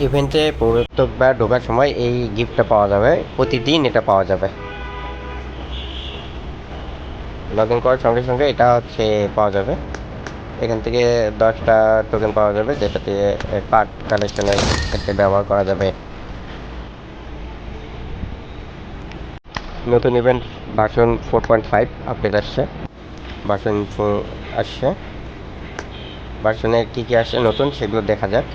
ইভেন্টে প্রবর্তক বা ঢোকার সময় এই গিফটটা পাওয়া যাবে, প্রতিদিন এটা পাওয়া যাবে। লগ ইন করার সঙ্গে সঙ্গে এটা হচ্ছে পাওয়া যাবে। এখান থেকে 10টা টোকেন পাওয়া যাবে, যেটাতে কার্ড কালেকশনের ক্ষেত্রে ব্যবহার করা যাবে। নতুন ইভেন্ট ভার্সন 4.5 আপডেট আসছে, ভার্সন 4 আসছে। ভার্সনে কী কী আসছে নতুন সেগুলো দেখা যাক।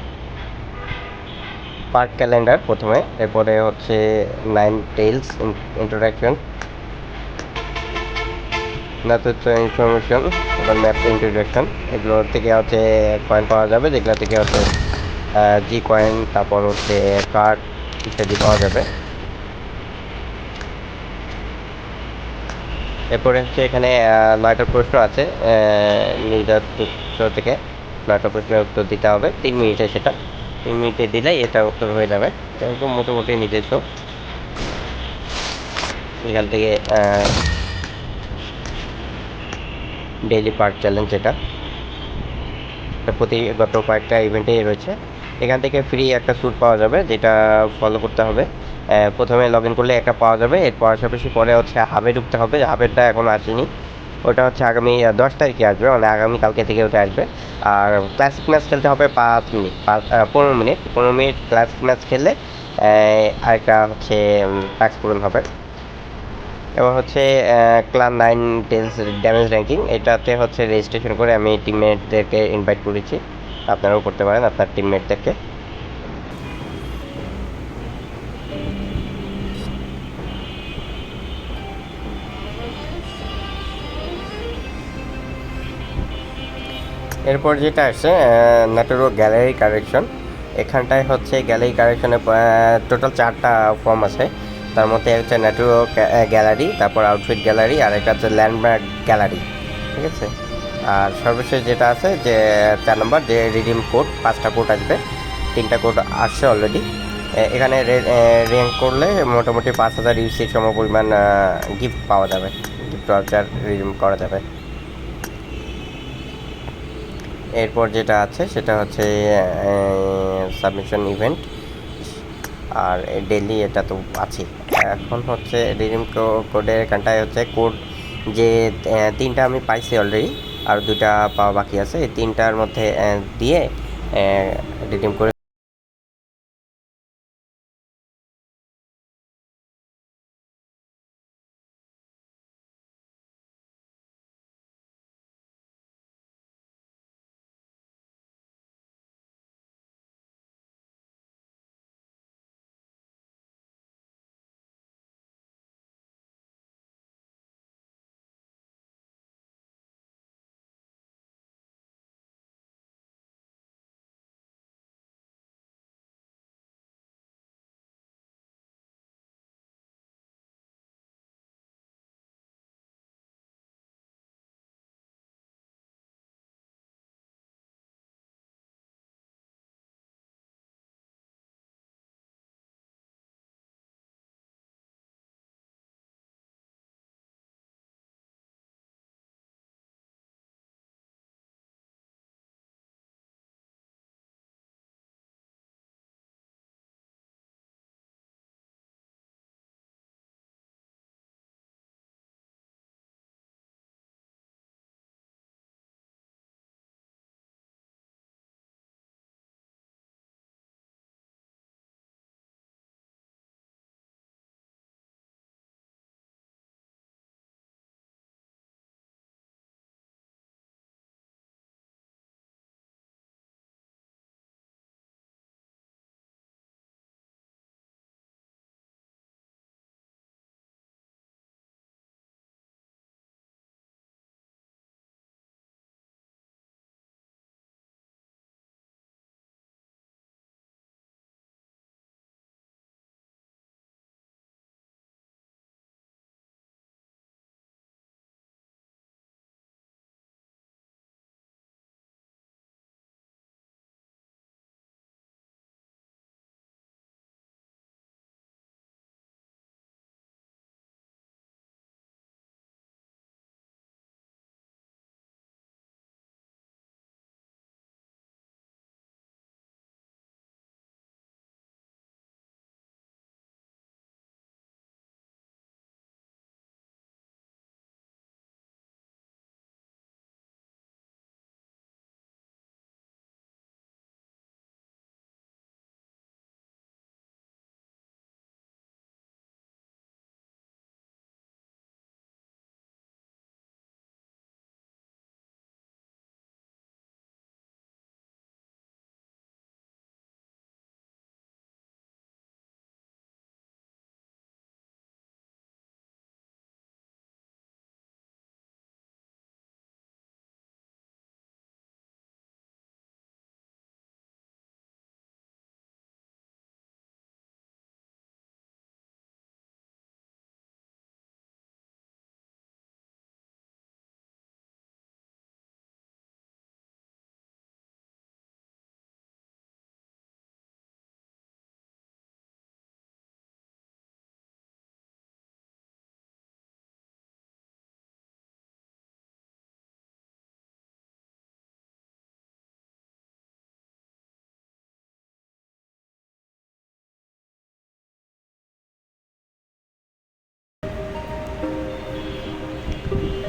পার্ক ক্যালেন্ডার প্রথমে, এরপরে হচ্ছে 9 টেইলস ইন্ট্রোডাকশন, নেতৃত্ব ইনফরমেশন, এবার ম্যাপ ইন্ট্রোডাকশন। এগুলো থেকে হচ্ছে কয়েন পাওয়া যাবে, যেগুলো থেকে হচ্ছে জি কয়েন, তারপর হচ্ছে কার্ড ইত্যাদি পাওয়া যাবে। এরপরে হচ্ছে এখানে 9টা প্রশ্ন আছে নির্ধারিত থেকে। 9টা প্রশ্নের উত্তর দিতে হবে 3 মিনিটে, সেটা 3 মিনিটে দিলেই এটা উত্তর হয়ে যাবে। এরকম মোটামুটি নিজস্ব। এখান থেকে ডেইলি পার্ক চ্যালেঞ্জ, এটা প্রতি গত কয়েকটা ইভেন্টেই রয়েছে। এখান থেকে ফ্রি একটা স্যুট পাওয়া যাবে, যেটা ফলো করতে হবে। প্রথমে লগ ইন করলে একটা পাওয়া যাবে, এর পাশাপাশি পরে হচ্ছে হাবে ঢুকতে হবে। হাবেরটা এখনও আসেনি, ওটা হচ্ছে আগামী 10 তারিখে আসবে, মানে আগামীকালকে থেকে ওটা আসবে। আর ক্লাসিক ম্যাচ খেলতে হবে 5 মিনিট, 15 মিনিট ক্লাসিক ম্যাচ খেললে আরেকটা হচ্ছে টাস্ক পূরণ হবে। এবার হচ্ছে ক্লান 9 টেলস ড্যামেজ র্যাঙ্কিং, এটাতে হচ্ছে রেজিস্ট্রেশন করে আমি টিমমেটদেরকে ইনভাইট করেছি, আপনারাও করতে পারেন আপনার টিমমেটদেরকে। এরপর যেটা আসছে ন্যাটোরো গ্যালারি কারেকশন। এখানটায় হচ্ছে গ্যালারি কারেকশনে টোটাল 4টা ফর্ম আছে। তার মধ্যে হচ্ছে ন্যাটোরো গ্যালারি, তারপর আউটফিট গ্যালারি, আর একটা হচ্ছে ল্যান্ডমার্ক গ্যালারি, ঠিক আছে। আর সর্বশেষ যেটা আছে যে 4 নম্বর, যে রিডিম কোড, 5টা কোড আসবে, 3টা কোড আসছে অলরেডি। এখানে র্যাঙ্ক করলে মোটামুটি 5000 ইউসি সম পরিমাণ গিফট পাওয়া যাবে, গিফট ভাউচার রিডিম করা যাবে। এরপর যেটা আছে সেটা হচ্ছে সাবমিশন ইভেন্ট, আর ডেইলি এটা তো আছে। এখন হচ্ছে রিডিম কোডের এখানটায় হচ্ছে কোড, যে 3টা আমি পাইছি অলরেডি, আর 2টা পাওয়া বাকি আছে। এই 3টার মধ্যে দিয়ে রিডিম করে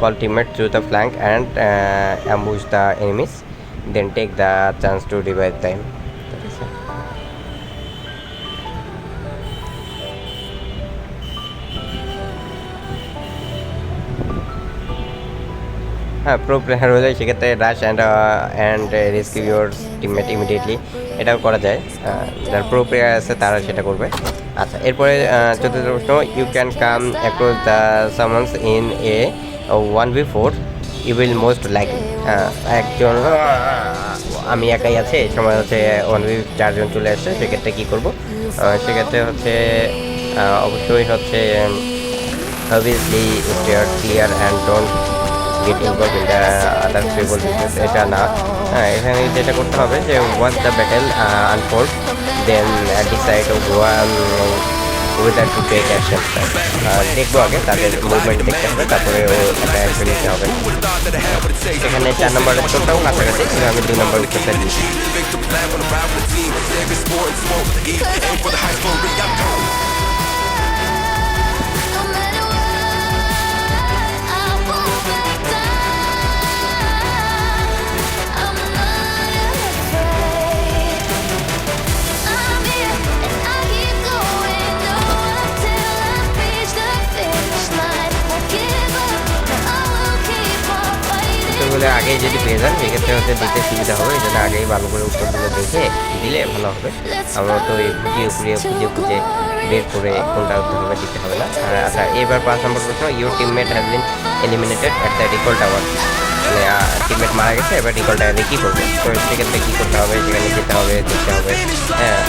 call teammates to the flank and ambush the enemies, then take the chance to revive them. হ্যাঁ, প্রো প্লেয়ার হলে সেক্ষেত্রে rush and rescue your teammate immediately, এটাও করা যায়। যারা প্রো প্লেয়ার আছে তারা সেটা করবে। আচ্ছা, এরপরে চতুর্থ প্রশ্ন, you can come across the summons in a 1v4 you will most likely. একজন আমি একাই আছে, এই সময় হচ্ছে 1v4 জন চলে আসছে, সেক্ষেত্রে কী করবো? সেক্ষেত্রে হচ্ছে অবশ্যই হচ্ছে obviously steer clear and don't get involved in the other people business, এটা না। এখানে যেটা করতে হবে যে once the battle unfold then decide whether to take action. দেখবো আগে তাদের মুভমেন্ট দেখতে হবে, তারপরে একটা অ্যাকশন নিতে হবে। এখানে 4 নম্বরের উত্তরটাও কাছাকাছি, আমি 2 নম্বর উত্তরটা দিচ্ছি। উত্তরগুলো আগেই যদি পেয়ে যান সেক্ষেত্রে হচ্ছে দিতে সুবিধা হবে, এই জন্য আগেই ভালো করে উত্তরগুলো দেখে দিলে ভালো হবে। আমরা তো এই খুঁজে বের করে কোনটা উত্তর হবে দিতে হবে না। আচ্ছা, এবার 5 নম্বর প্রশ্ন, your teammate has been eliminated at the recall tower. মানে টিমমেট মারা গেছে, এবার রিকল টাওয়ারে কী করবে? তো সেক্ষেত্রে কী করতে হবে? সেখানে যেতে হবে, দেখতে হবে। হ্যাঁ,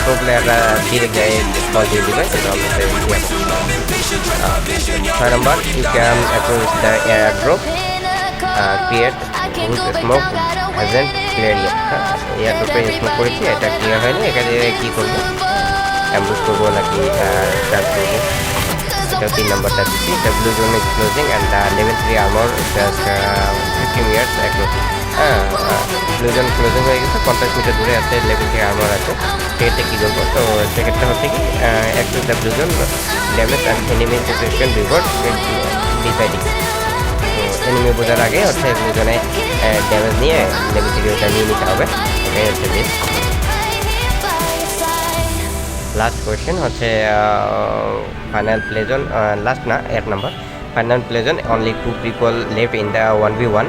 প্রো প্লেয়াররা ডিরেক্ট যায় কল দিয়ে দেবে, সেটা হবে 6 নম্বর, you can approach the air drop create with smoke hasn't clear yet. Air ড্রপে স্মোক করেছি, এটা ক্লিয়ার হয়নি, এখানে কী করবো? অ্যাম্বুশ করবো নাকি চার্জ করবো? এটা 3 নম্বরটা দিচ্ছি। The blue zone is closing and the level 3 armour just 15 minutes across. Blue zone closing হয়ে গেছে, 50 মিটার দূরে আছে, লেভেল 3 আর্মর আছে, সেক্ষেত্রে কী করবো? তো সেক্ষেত্রে হচ্ছে কি across the blue zone damage and enemy situation before deciding. তো এনিমি বোঝার আগে হচ্ছে ব্লু জোনে ড্যামেজ নিয়ে লেভেল 3 ওটা নিয়ে নিতে হবে, এটাই হচ্ছে বেশ। লাস্ট কোয়েশ্চেন হচ্ছে ফাইনাল প্লেজন, লাস্ট না 1 নম্বর, ফাইনাল প্লেজন only 2 people left in the 1v1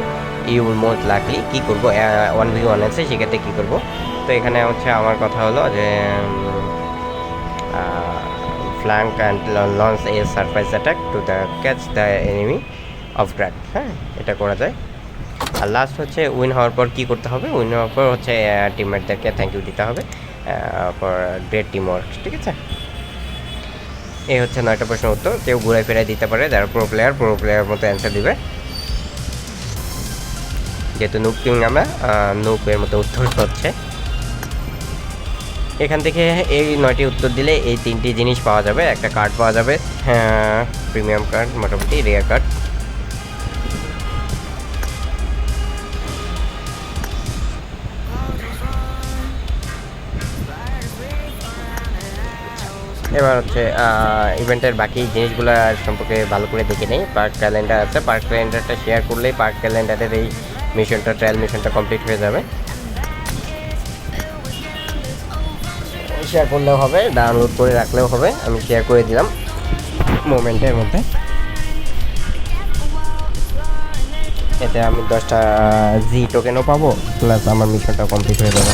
you most luckily. কী করবো? 1v1 আছে, সেক্ষেত্রে কী করবো? তো এখানে হচ্ছে আমার কথা হলো যে flank and launch a surprise attack to the catch the enemy off guard. হ্যাঁ, এটা করা যায়। আর লাস্ট হচ্ছে উইন হওয়ার পর কী করতে হবে? উইন হওয়ার পর হচ্ছে টিমমেটদেরকে থ্যাংক ইউ দিতে হবে ফর গ্রেট টিম ওয়ার্ক। ঠিক আছে, এই হচ্ছে 9টা প্রশ্নের উত্তর। কেউ ঘুরে ফেরাই দিতে পারে, যারা প্রো প্লেয়ার মতো অ্যান্সার দিবে। যেহেতু নুব কিং আমরা, নুবের মতো উত্তর হচ্ছে। এখান থেকে এই 9টি উত্তর দিলে এই 3টি জিনিস পাওয়া যাবে। একটা কার্ড পাওয়া যাবে, প্রিমিয়াম কার্ড, মোটামুটি রেয়ার কার্ড। এবার হচ্ছে ইভেন্টের বাকি জিনিসগুলো সম্পর্কে ভালো করে দেখে নেই। পার্ক ক্যালেন্ডার আছে, পার্ক ক্যালেন্ডারটা শেয়ার করলেই পার্ক ক্যালেন্ডারের এই মিশনটা, ট্রায়াল মিশনটা কমপ্লিট হয়ে যাবে। শেয়ার করলেও হবে, ডাউনলোড করে রাখলেও হবে। আমি শেয়ার করে দিলাম মোমেন্টের মধ্যে। এতে আমি 10টা জি টোকেনও পাবো, প্লাস আমার মিশনটা কমপ্লিট হয়ে যাবে।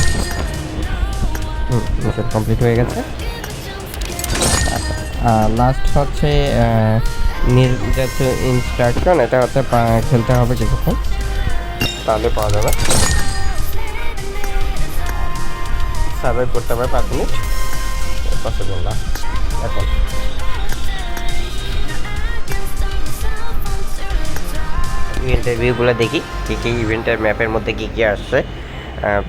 মিশন কমপ্লিট হয়ে গেছে। লাস্ট হচ্ছে নির্যাত ইনস্ট্রাকশন, এটা হচ্ছে খেলতে হবে কিছুক্ষণ, তাহলে পাওয়া যাবে। সার্ভাইভ করতে হবে 5 মিনিট, পসিবল না এখন। ইভেন্টের ভিউগুলো দেখি, কী কী ইভেন্টের ম্যাপের মধ্যে কী কী আসছে,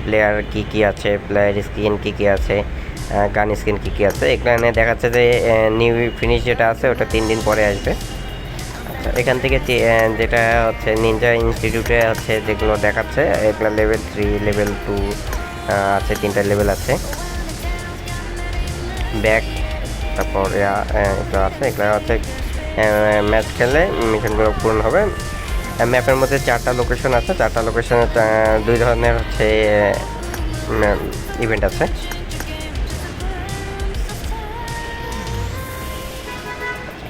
প্লেয়ার কী কী আছে, প্লেয়ার স্কিন কী কী আছে, গান স্কিন কী কী আছে। এখানে দেখাচ্ছে যে নিউ ফিনিশ যেটা আছে ওটা 3 দিন পরে আসবে। আচ্ছা, এখান থেকে যেটা হচ্ছে নিনজা ইনস্টিটিউটে হচ্ছে যেগুলো দেখাচ্ছে, এগুলো লেভেল 3, লেভেল 2 আছে, 3টা লেভেল আছে। ব্যাক, তারপর এটা আছে, এগুলো হচ্ছে ম্যাচ খেললে মিশনগুলো পূরণ হবে। ম্যাপের মধ্যে 4টা লোকেশন আছে, 4টা লোকেশনে 2 ধরনের হচ্ছে ইভেন্ট আছে।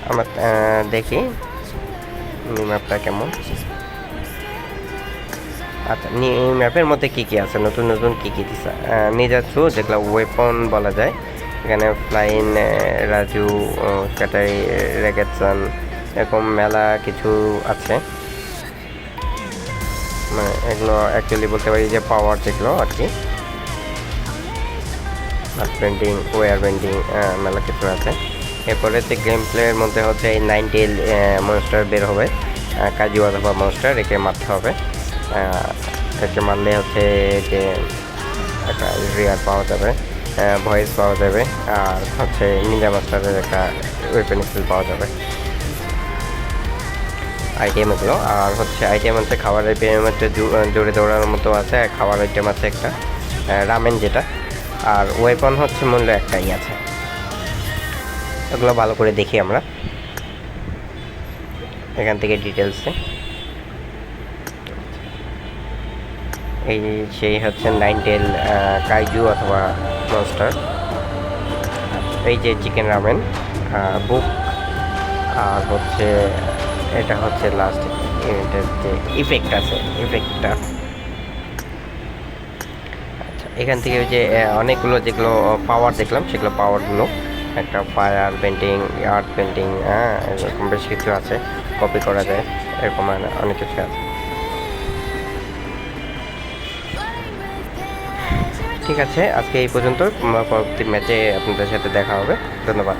আমরা দেখি ম্যাপটা কেমন। আচ্ছা, ম্যাপের মধ্যে কী কী আছে, নতুন নতুন কী কী দিচ্ছে নিজের থ্রু, যেগুলো ওয়েপন বলা যায়। এখানে ফ্লাইন, রাজু, ক্যাটাই, রেগেটসন, এরকম মেলা কিছু আছে। মানে এগুলো অ্যাকচুয়ালি বলতে পারি যে পাওয়ার যেগুলো আর কি, বেন্ডিং, ওয়ার বেন্ডিং, মেলা কিছু আছে। এরপরে যে গেম প্লের মধ্যে হচ্ছে এই 9 টেল মনস্টার বের হবে, কাজু অথবা মনস্টার, একে মারতে হবে। একে মারলে হচ্ছে যে একটা রিয়ার পাওয়া যাবে, ভয়েস পাওয়া যাবে, আর হচ্ছে নিনজা মাস্টারের একটা ওয়েপন স্কিল পাওয়া যাবে, আইটেম এগুলো। আর হচ্ছে আইটেম হচ্ছে খাবার আইটেম হচ্ছে জোরে দৌড়ানোর মতো আছে, খাবার আইটেম আছে একটা, রামেন যেটা। আর ওয়েপন হচ্ছে মূল্য একটাই আছে। এগুলো ভালো করে দেখি আমরা এখান থেকে ডিটেলসে। এই সেই হচ্ছে 9 টেল কাইজু অথবা মনস্টার। এই যে চিকেন রামেন, বুক, আর হচ্ছে এটা হচ্ছে লাস্ট ইভেন্টের যে ইফেক্ট আছে, ইফেক্টটা। আচ্ছা, এখান থেকে যে অনেকগুলো যেগুলো পাওয়ার দেখলাম, সেগুলো পাওয়ারগুলো একটা ফায়ার পেন্টিং, আর্ট পেন্টিং, এরকম বেশ কিছু আছে, কপি করা যায়, এরকম অনেক কিছু আছে। ঠিক আছে, আজকে এই পর্যন্ত। পরবর্তী ম্যাচে আপনাদের সাথে দেখা হবে। ধন্যবাদ।